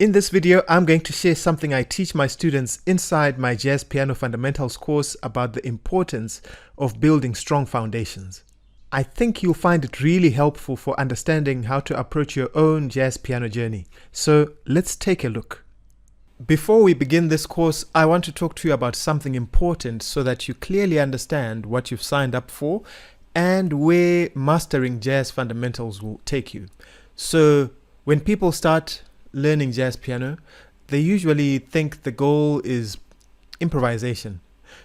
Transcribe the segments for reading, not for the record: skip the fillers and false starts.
In this video, I'm going to share something I teach my students inside my Jazz Piano Fundamentals course about the importance of building strong foundations. I think you'll find it really helpful for understanding how to approach your own jazz piano journey. So let's take a look. Before we begin this course, I want to talk to you about something important so that you clearly understand what you've signed up for and where mastering jazz fundamentals will take you. So when people start learning jazz piano, they usually think the goal is improvisation.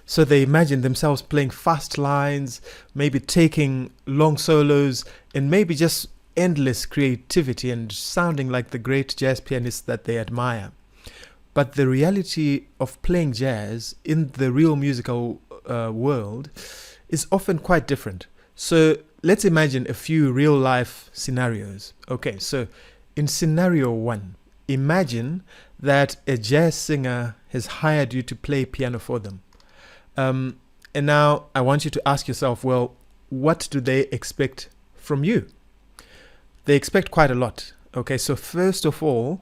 So they imagine themselves playing fast lines, maybe taking long solos, and maybe just endless creativity and sounding like the great jazz pianists that they admire. But the reality of playing jazz in the real musical world is often quite different. So let's imagine a few real life scenarios. Okay, so in scenario 1, imagine that a jazz singer has hired you to play piano for them. And now I want you to ask yourself, well, what do they expect from you? They expect quite a lot. Okay, so first of all,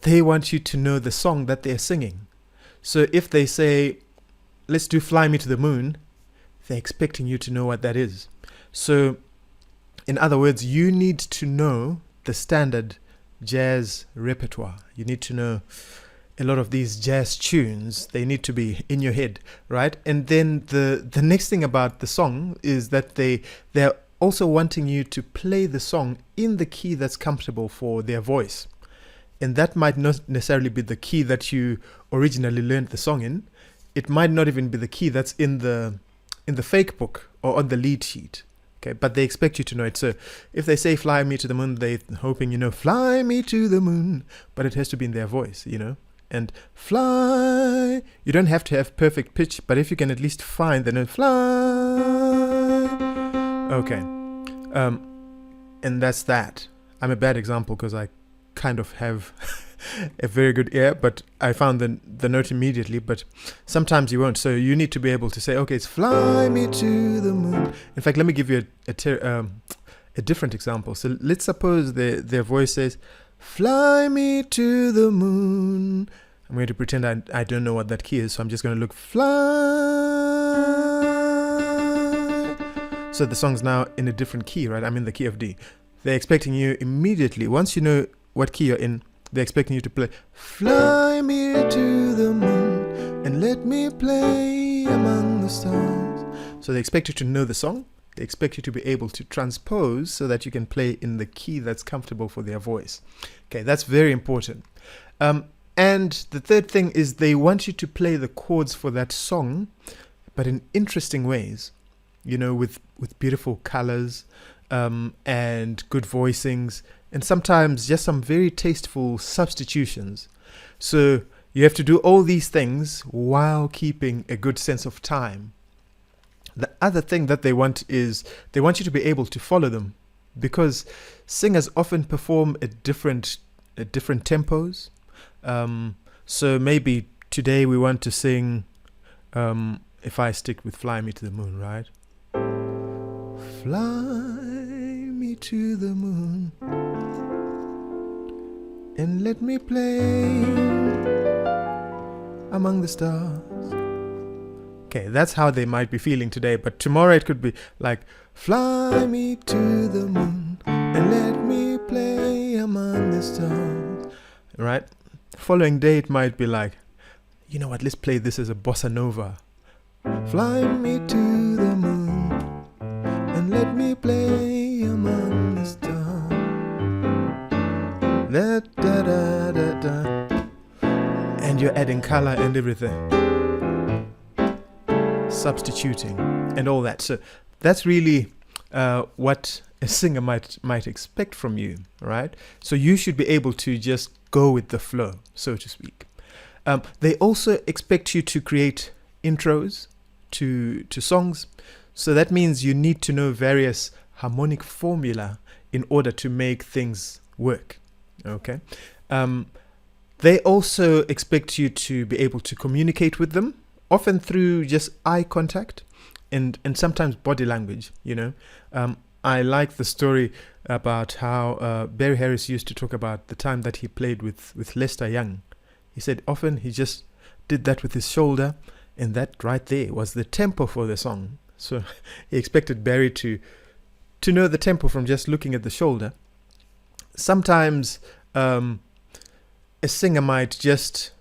they want you to know the song that they're singing. So if they say, let's do Fly Me to the Moon, they're expecting you to know what that is. So in other words, you need to know the standard jazz repertoire. You need to know a lot of these jazz tunes. They need to be in your head, right? And then the next thing about the song is that they're also wanting you to play the song in the key that's comfortable for their voice. And that might not necessarily be the key that you originally learned the song in. It might not even be the key that's in the fake book or on the lead sheet. Okay, but they expect you to know it. So if they say fly me to the moon, they're hoping you know fly me to the moon, but it has to be in their voice, you know. And fly, you don't have to have perfect pitch, but if you can at least find the note fly. Okay, and that's that. I'm a bad example because I kind of have a very good ear, but I found the note immediately, but sometimes you won't. So you need to be able to say, okay, it's fly me to the moon. In fact, let me give you a different example. So let's suppose their voice says, fly me to the moon. I'm going to pretend I don't know what that key is, so I'm just going to look fly. So the song's now in a different key, right? I'm in the key of D. They're expecting you immediately, once you know what key you're in, they're expecting you to play fly me to the moon and let me play among the stars. So they expect you to know the song. They expect you to be able to transpose so that you can play in the key that's comfortable for their voice. Okay, that's very important. And the third thing is they want you to play the chords for that song, but in interesting ways, you know, with beautiful colors and good voicings, and sometimes just some very tasteful substitutions. So you have to do all these things while keeping a good sense of time. The other thing that they want is they want you to be able to follow them, because singers often perform at different tempos. So maybe today we want to sing, if I stick with Fly Me to the Moon, right? Fly me to the moon and let me play among the stars. Okay, that's how they might be feeling today, but tomorrow it could be like, fly me to the moon and let me play among the stars, right? Following day it might be like, you know what, let's play this as a bossa nova. Fly me to the moon and let me play among the stars. Da, da, da, da, da. And you're adding color and everything, substituting and all that. So that's really what a singer might expect from you, right? So you should be able to just go with the flow, so to speak. They also expect you to create intros to songs. So that means you need to know various harmonic formula in order to make things work. Okay. They also expect you to be able to communicate with them, often through just eye contact and sometimes body language, you know. I like the story about how Barry Harris used to talk about the time that he played with Lester Young. He said often he just did that with his shoulder, and that right there was the tempo for the song. So he expected Barry to know the tempo from just looking at the shoulder. Sometimes a singer might just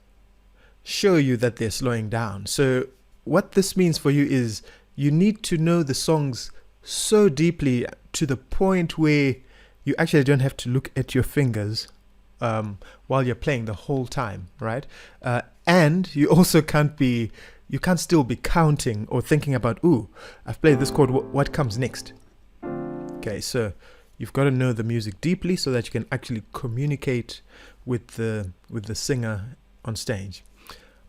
show you that they're slowing down. So what this means for you is you need to know the songs so deeply to the point where you actually don't have to look at your fingers while you're playing the whole time, right? And you also you can't still be counting or thinking about, ooh, I've played this chord, what comes next? Okay, so you've got to know the music deeply so that you can actually communicate with the singer on stage.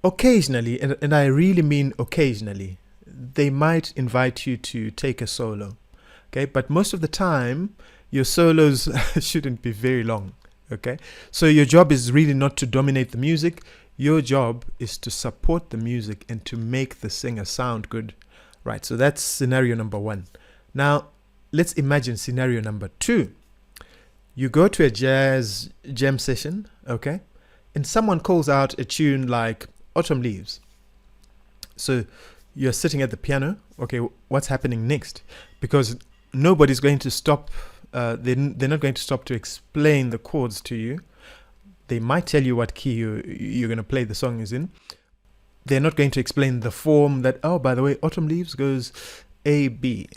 Occasionally, and I really mean occasionally, they might invite you to take a solo. Okay, but most of the time, your solos shouldn't be very long. Okay, so your job is really not to dominate the music. Your job is to support the music and to make the singer sound good. Right, so that's scenario number one. Now, let's imagine scenario number two. You go to a jazz jam session, okay, and someone calls out a tune like Autumn Leaves. So you're sitting at the piano. Okay, what's happening next? Because nobody's going to stop. They're not going to stop to explain the chords to you. They might tell you what key you're going to play the song is in. They're not going to explain the form that, oh, by the way, Autumn Leaves goes A, B.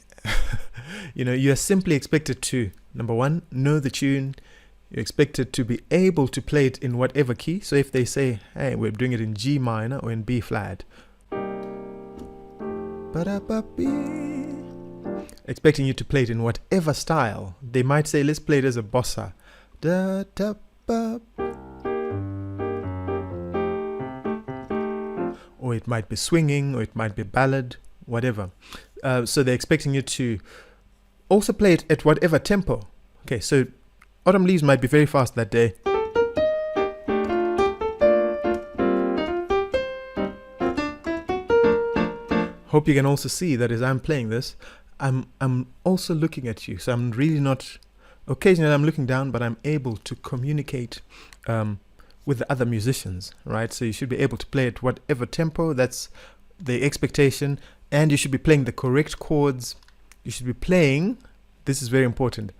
You're simply expected to, number one, know the tune. You're expected to be able to play it in whatever key. So if they say, hey, we're doing it in G minor or in B flat, expecting you to play it in whatever style. They might say, let's play it as a bossa. Da, da, ba. Or it might be swinging, or it might be ballad, whatever. So they're expecting you to also play it at whatever tempo. Okay, so Autumn Leaves might be very fast that day. Hope you can also see that as I'm playing this, I'm also looking at you. So I'm really not, occasionally I'm looking down, but I'm able to communicate with the other musicians, right? So you should be able to play at whatever tempo. That's the expectation. And you should be playing the correct chords. You should be playing, this is very important,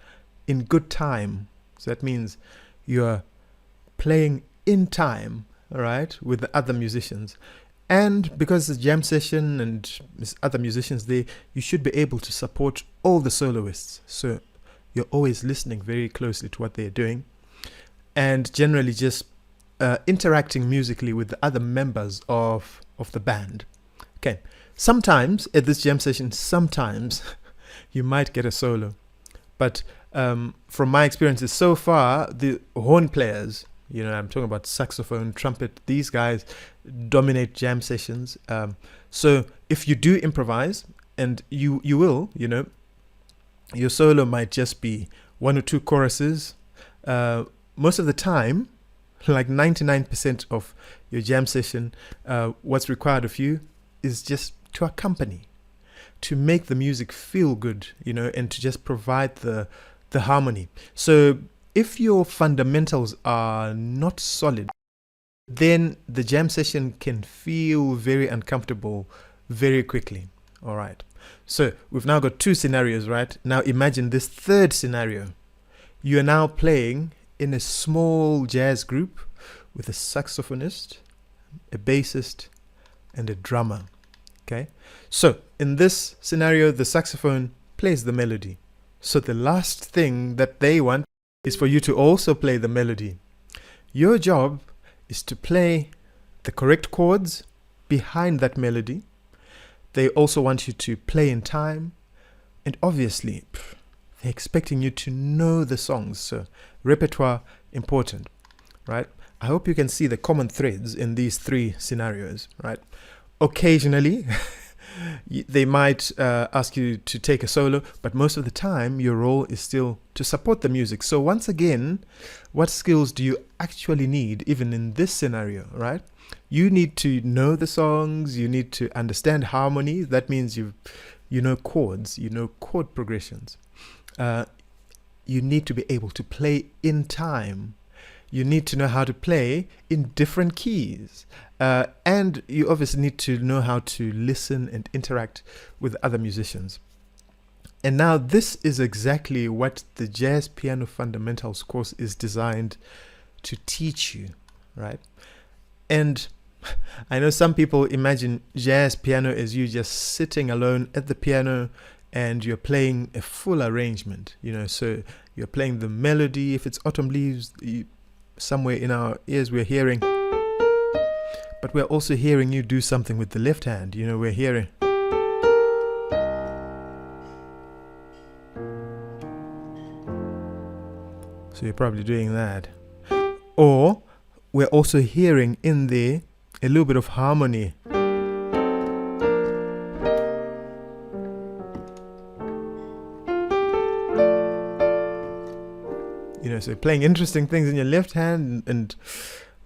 in good time. So that means you're playing in time, all right, with the other musicians. And because it's a jam session and there's other musicians there, you should be able to support all the soloists. So you're always listening very closely to what they're doing and generally just interacting musically with the other members of the band. Okay, sometimes at this jam session, sometimes you might get a solo. But from my experiences so far, the horn players, I'm talking about saxophone, trumpet, these guys dominate jam sessions. So if you do improvise, and you will, your solo might just be one or two choruses. Most of the time, like 99% of your jam session, what's required of you is just to accompany, to make the music feel good, and to just provide the harmony. So if your fundamentals are not solid, then the jam session can feel very uncomfortable very quickly. All right. So we've now got two scenarios, right? Now imagine this third scenario. You are now playing in a small jazz group with a saxophonist, a bassist, and a drummer. Okay. So in this scenario, the saxophone plays the melody. So the last thing that they want is for you to also play the melody. Your job is to play the correct chords behind that melody. They also want you to play in time. And obviously, they're expecting you to know the songs. So repertoire, important, right? I hope you can see the common threads in these three scenarios, right? Occasionally, they might ask you to take a solo, but most of the time your role is still to support the music. So once again, what skills do you actually need even in this scenario, right? You need to know the songs, you need to understand harmony. That means you know chords, you know chord progressions. you need to be able to play in time. You need to know how to play in different keys. And you obviously need to know how to listen and interact with other musicians. And now this is exactly what the Jazz Piano Fundamentals course is designed to teach you, right? And I know some people imagine jazz piano as you just sitting alone at the piano and you're playing a full arrangement, so you're playing the melody. If it's autumn leaves, somewhere in our ears we're hearing, but we're also hearing you do something with the left hand. We're hearing. So you're probably doing that. Or we're also hearing in there a little bit of harmony. So playing interesting things in your left hand and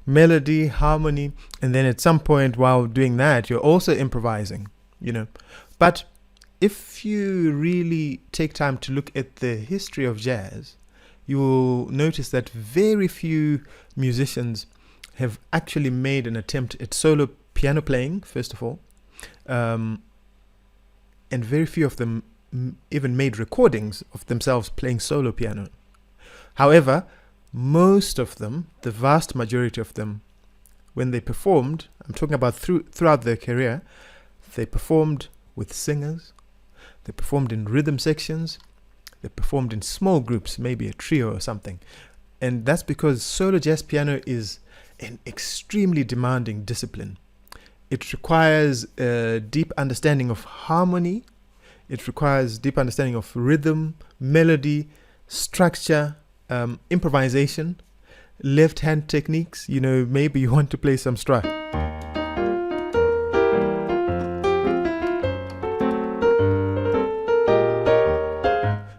melody, harmony, and then at some point while doing that, you're also improvising, But if you really take time to look at the history of jazz, you will notice that very few musicians have actually made an attempt at solo piano playing, first of all, and very few of them even made recordings of themselves playing solo piano. However, most of them, the vast majority of them, when they performed, I'm talking about throughout their career, they performed with singers, they performed in rhythm sections, they performed in small groups, maybe a trio or something. And that's because solo jazz piano is an extremely demanding discipline. It requires a deep understanding of harmony. It requires deep understanding of rhythm, melody, structure, improvisation, left hand techniques. Maybe you want to play some stride.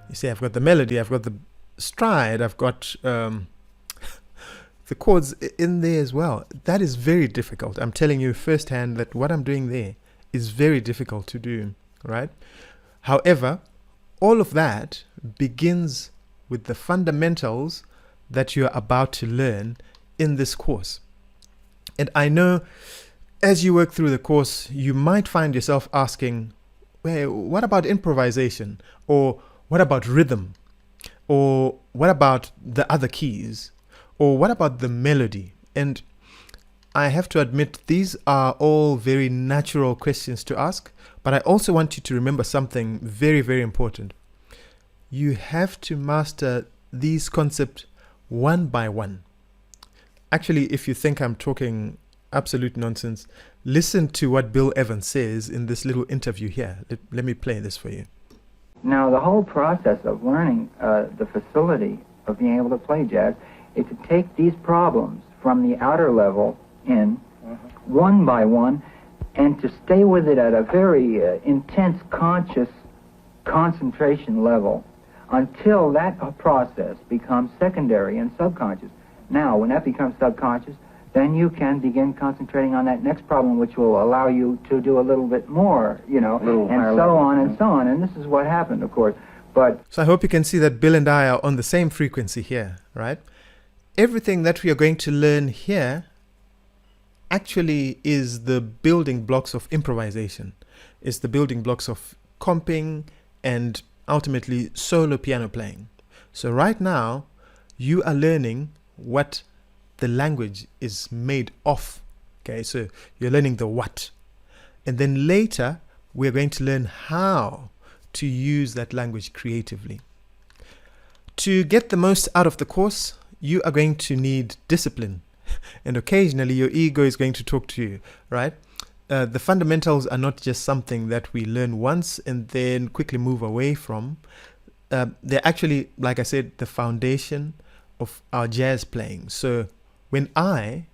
You see, I've got the melody, I've got the stride, I've got the chords in there as well. That is very difficult. I'm telling you firsthand that what I'm doing there is very difficult to do, right? However, all of that begins with the fundamentals that you're about to learn in this course. And I know as you work through the course, you might find yourself asking, well, what about improvisation? Or what about rhythm? Or what about the other keys? Or what about the melody? And I have to admit, these are all very natural questions to ask, but I also want you to remember something very, very important. You have to master these concepts one by one. Actually, if you think I'm talking absolute nonsense, listen to what Bill Evans says in this little interview here. Let me play this for you. Now, the whole process of learning the facility of being able to play jazz is to take these problems from the outer level in, one by one, and to stay with it at a very intense conscious concentration level until that process becomes secondary and subconscious. Now, when that becomes subconscious, then you can begin concentrating on that next problem, which will allow you to do a little bit more, and so on and so on. And this is what happened, of course. But so I hope you can see that Bill and I are on the same frequency here, right? Everything that we are going to learn here actually is the building blocks of improvisation. It's the building blocks of comping and ultimately solo piano playing. So right now, you are learning what the language is made of. Okay, so you're learning the what. And then later, we're going to learn how to use that language creatively. To get the most out of the course, you are going to need discipline. And occasionally, your ego is going to talk to you, right? The fundamentals are not just something that we learn once and then quickly move away from. They're actually, like I said, the foundation of our jazz playing. So when I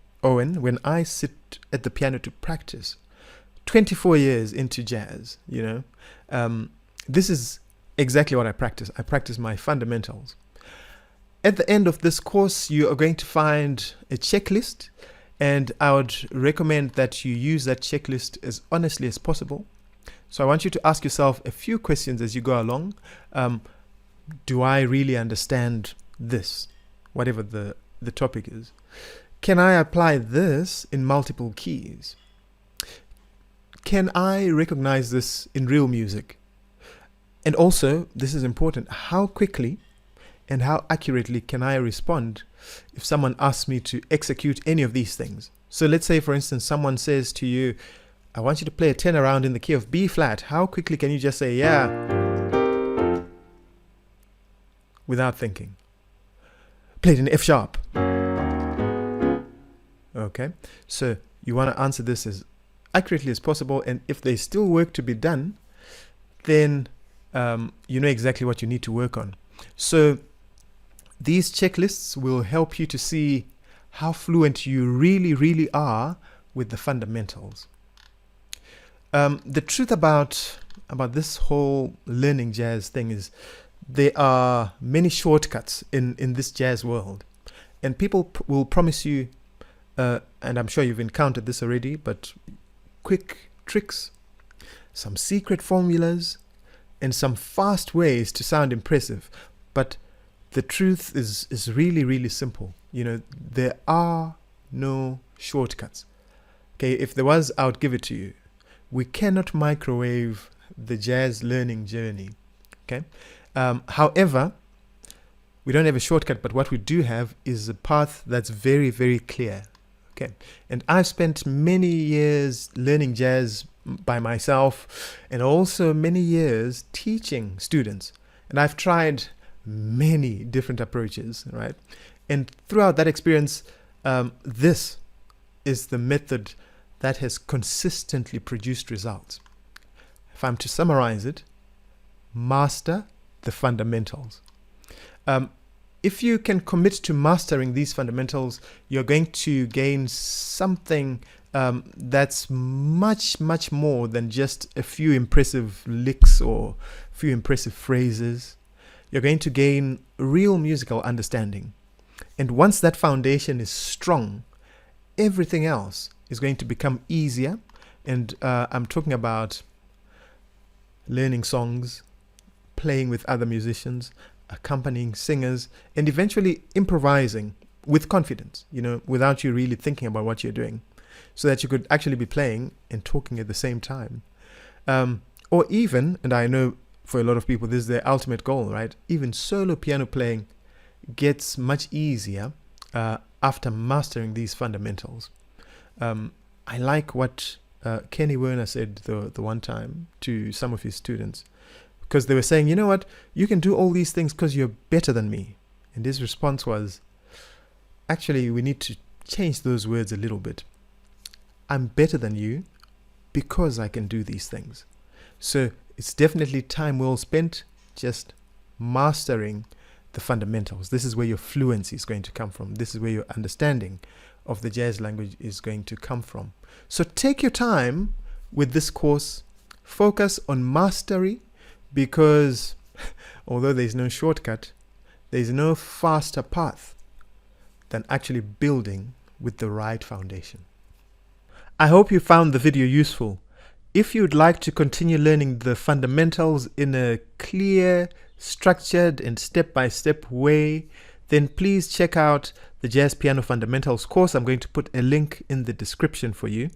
sit at the piano to practice, 24 years into jazz, this is exactly what I practice. I practice my fundamentals. At the end of this course, you are going to find a checklist, and I would recommend that you use that checklist as honestly as possible. So I want you to ask yourself a few questions as you go along. do I really understand this, whatever the topic is? Can I apply this in multiple keys? Can I recognize this in real music? And also, this is important, how quickly and how accurately can I respond if someone asks me to execute any of these things? So let's say, for instance, someone says to you, I want you to play a 10 around in the key of B flat. How quickly can you just say, yeah, without thinking? Play it in F sharp. Okay, so you want to answer this as accurately as possible, and if there's still work to be done, then you know exactly what you need to work on. So these checklists will help you to see how fluent you really are with the fundamentals. The truth about this whole learning jazz thing is there are many shortcuts in this jazz world, and people will promise you, and I'm sure you've encountered this already, but quick tricks, some secret formulas, and some fast ways to sound impressive. But the truth is really simple. You know, there are no shortcuts. Okay, if there was, I would give it to you. We cannot microwave the jazz learning journey. Okay, however, we don't have a shortcut, but what we do have is a path that's very clear. Okay, and I've spent many years learning jazz by myself, and also many years teaching students, and I've tried many different approaches, right? And throughout that experience, this is the method that has consistently produced results. If I'm to summarize it, master the fundamentals. If you can commit to mastering these fundamentals, you're going to gain something that's much more than just a few impressive licks or a few impressive phrases. You're going to gain real musical understanding. And once that foundation is strong, everything else is going to become easier. And I'm talking about learning songs, playing with other musicians, accompanying singers, and eventually improvising with confidence, you know, without you really thinking about what you're doing, so that you could actually be playing and talking at the same time. Or even, and I know for a lot of people this is their ultimate goal, right? Even solo piano playing gets much easier after mastering these fundamentals. I like what Kenny Werner said the one time to some of his students, because they were saying, you know what, you can do all these things because you're better than me. And his response was, actually, we need to change those words a little bit. I'm better than you because I can do these things. So it's definitely time well spent just mastering the fundamentals. This is where your fluency is going to come from. This is where your understanding of the jazz language is going to come from. So take your time with this course. Focus on mastery, because although there's no shortcut, there's no faster path than actually building with the right foundation. I hope you found the video useful. If you'd like to continue learning the fundamentals in a clear, structured and step-by-step way, then please check out the Jazz Piano Fundamentals course. I'm going to put a link in the description for you.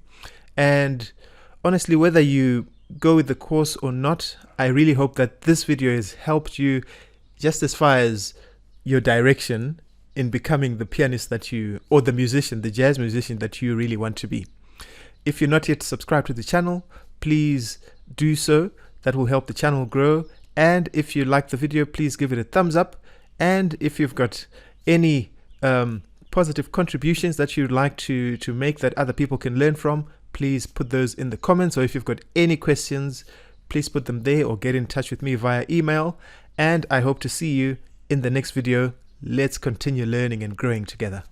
And honestly, whether you go with the course or not, I really hope that this video has helped you just as far as your direction in becoming the pianist that you, or the musician, the jazz musician that you really want to be. If you're not yet subscribed to the channel, please do so. That will help the channel grow. And if you like the video, please give it a thumbs up. And if you've got any positive contributions that you'd like to make that other people can learn from, please put those in the comments. Or if you've got any questions, please put them there or get in touch with me via email. And I hope to see you in the next video. Let's continue learning and growing together.